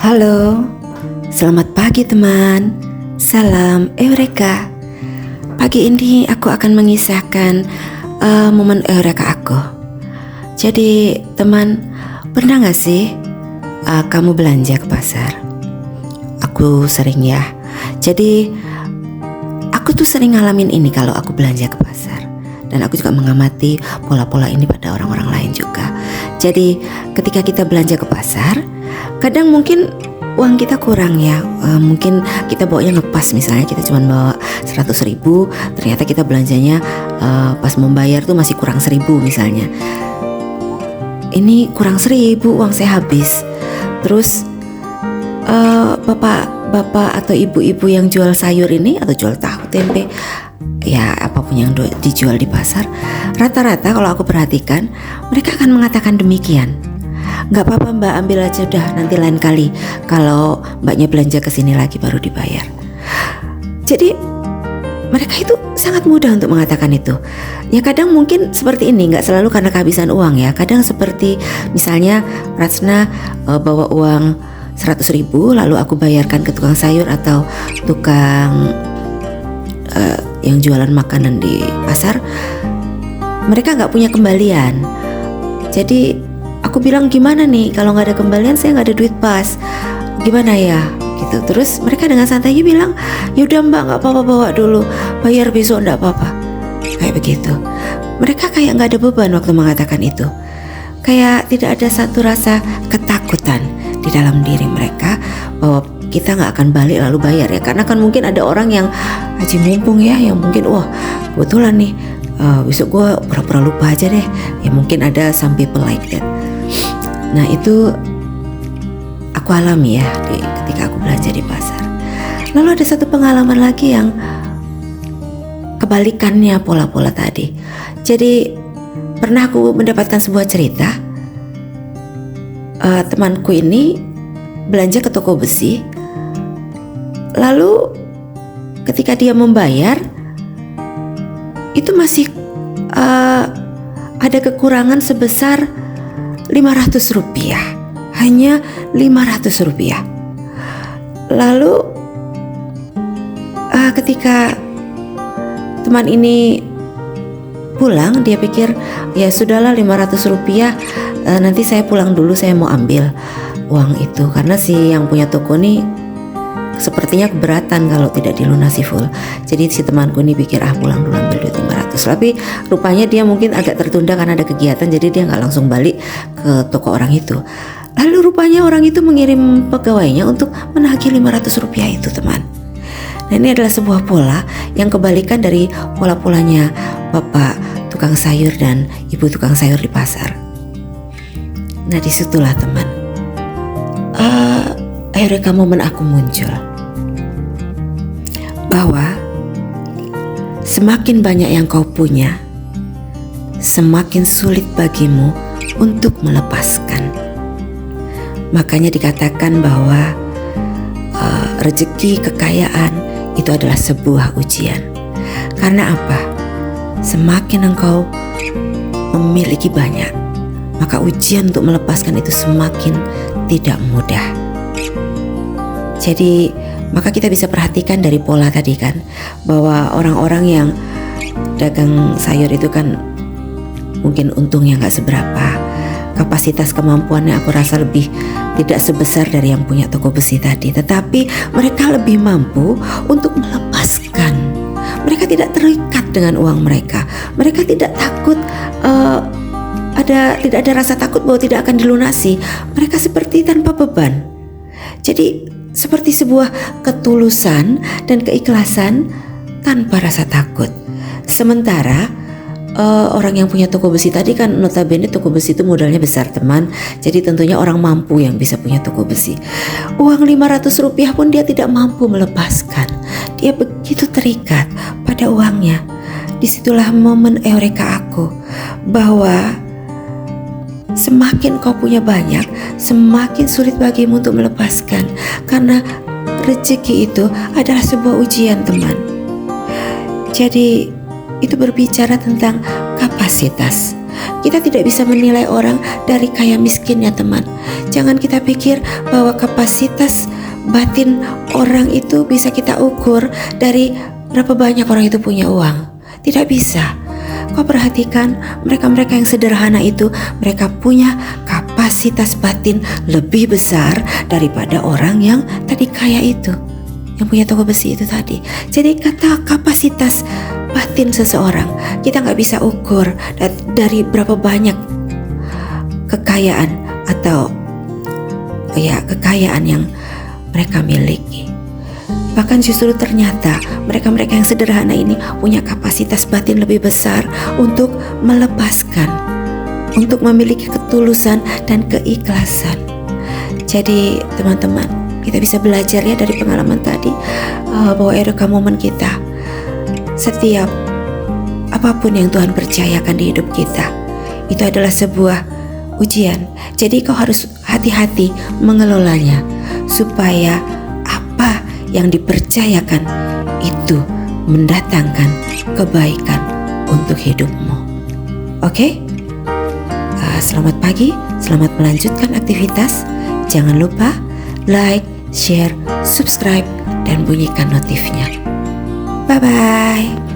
Halo, selamat pagi teman. Salam Eureka. Pagi ini aku akan mengisahkan momen Eureka aku. Jadi teman, pernah gak sih kamu belanja ke pasar? Aku sering ya. Jadi aku tuh sering ngalamin ini kalau aku belanja ke pasar. Dan aku juga mengamati pola-pola ini pada orang-orang lain juga. Jadi ketika kita belanja ke pasar, kadang mungkin uang kita kurang ya, mungkin kita bawanya ngepas, misalnya kita cuma bawa 100.000, ternyata kita belanjanya pas membayar tuh masih kurang 1.000 misalnya. Ini kurang 1.000, uang saya habis. Terus bapak atau ibu-ibu yang jual sayur ini atau jual tahu, tempe, ya apapun yang dijual di pasar, rata-rata kalau aku perhatikan mereka akan mengatakan demikian. Gak apa-apa mbak, ambil aja udah, nanti lain kali kalau mbaknya belanja kesini lagi baru dibayar. Jadi mereka itu sangat mudah untuk mengatakan itu. Ya kadang mungkin seperti ini, gak selalu karena kehabisan uang ya. Kadang seperti misalnya Ratsna bawa uang 100.000 lalu aku bayarkan ke tukang sayur atau tukang yang jualan makanan di pasar. Mereka gak punya kembalian. Jadi aku bilang, gimana nih kalau nggak ada kembalian, saya nggak ada duit pas, gimana ya gitu. Terus mereka dengan santainya bilang, yaudah mbak, nggak apa-apa, bawa dulu, bayar besok nggak apa-apa, kayak begitu. Mereka kayak nggak ada beban waktu mengatakan itu, kayak tidak ada satu rasa ketakutan di dalam diri mereka bahwa kita nggak akan balik lalu bayar ya. Karena kan mungkin ada orang yang haji mumpung ya, yang mungkin wah kebetulan nih besok gue pura-pura lupa aja deh ya. Mungkin ada some people like that. Nah itu aku alami ya ketika aku belanja di pasar. Lalu ada satu pengalaman lagi yang kebalikannya pola-pola tadi. Jadi pernah aku mendapatkan sebuah cerita, temanku ini belanja ke toko besi. Lalu ketika dia membayar, itu masih ada kekurangan sebesar 500 rupiah, hanya 500 rupiah. Lalu ketika teman ini pulang, dia pikir ya sudahlah 500 rupiah, nanti saya pulang dulu, saya mau ambil uang itu. Karena si yang punya toko nih sepertinya keberatan kalau tidak dilunasi full. Jadi si temanku ini pikir pulang dulu ambil duit 500. Tapi rupanya dia mungkin agak tertunda karena ada kegiatan, jadi dia gak langsung balik ke toko orang itu. Lalu rupanya orang itu mengirim pegawainya untuk menagih 500 rupiah itu, teman. Nah ini adalah sebuah pola yang kebalikan dari pola-polanya bapak tukang sayur dan ibu tukang sayur di pasar. Nah disitulah teman, akhirnya momen aku muncul bahwa semakin banyak yang kau punya, semakin sulit bagimu untuk melepaskan. Makanya dikatakan bahwa rezeki, kekayaan itu adalah sebuah ujian. Karena apa? Semakin engkau memiliki banyak, maka ujian untuk melepaskan itu semakin tidak mudah. Jadi maka kita bisa perhatikan dari pola tadi kan, bahwa orang-orang yang dagang sayur itu kan mungkin untungnya gak seberapa, kapasitas kemampuannya aku rasa lebih tidak sebesar dari yang punya toko besi tadi. Tetapi mereka lebih mampu untuk melepaskan. Mereka tidak terikat dengan uang mereka. Mereka tidak takut, tidak ada rasa takut bahwa tidak akan dilunasi. Mereka seperti tanpa beban. Jadi seperti sebuah ketulusan dan keikhlasan tanpa rasa takut. Sementara orang yang punya toko besi tadi kan notabene toko besi itu modalnya besar, teman. Jadi tentunya orang mampu yang bisa punya toko besi. Uang 500 rupiah pun dia tidak mampu melepaskan. Dia begitu terikat pada uangnya. Disitulah momen eureka aku, bahwa semakin kau punya banyak, semakin sulit bagimu untuk melepaskan. Karena rezeki itu adalah sebuah ujian, teman. Jadi itu berbicara tentang kapasitas, Kita tidak bisa menilai orang dari kaya miskinnya, teman. Jangan kita pikir bahwa kapasitas batin orang itu bisa kita ukur dari berapa banyak orang itu punya uang. Tidak bisa. Kau perhatikan mereka-mereka yang sederhana itu, mereka punya kapasitas batin lebih besar daripada orang yang tadi kaya itu, yang punya toko besi itu tadi. Jadi kata kapasitas batin seseorang, kita nggak bisa ukur dari berapa banyak kekayaan atau kekayaan yang mereka miliki. Bahkan justru ternyata mereka-mereka yang sederhana ini punya kapasitas batin lebih besar untuk melepaskan, untuk memiliki ketulusan dan keikhlasan. Jadi teman-teman, kita bisa belajar ya dari pengalaman tadi, bahwa Eureka Moment kita, setiap apapun yang Tuhan percayakan di hidup kita, itu adalah sebuah ujian. Jadi kau harus hati-hati mengelolanya, supaya apa yang dipercayakan itu mendatangkan kebaikan untuk hidupmu. Oke? Selamat pagi, selamat melanjutkan aktivitas. Jangan lupa like, share, subscribe, dan bunyikan notifnya. Bye-bye.